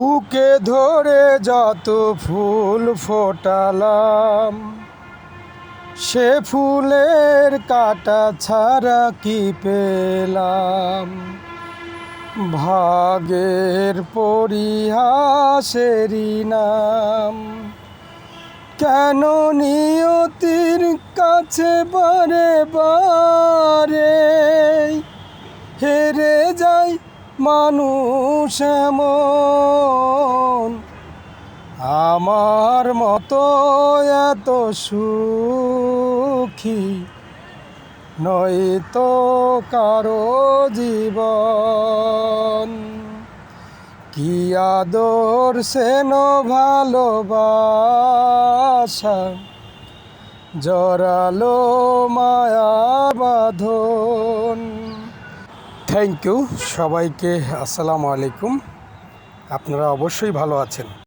বুকে ধরে যত ফুল ফোটালাম, সে ফুলের কাঁটা ছাড়া কি পেলাম। ভাগের পরিহাসেরই নাম, কেন নিয়তির কাছে বারে বারে হেরে যায় মানুষ এমন। আমার মতো এত সুখী নয়তো কারো জীবন। কি আদর সেন ভালোবাসা, জড়ালো মায়া বাঁধন। থ্যাংক ইউ সবাইকে। আসসালামু আলাইকুম। আপনারা অবশ্যই ভালো আছেন।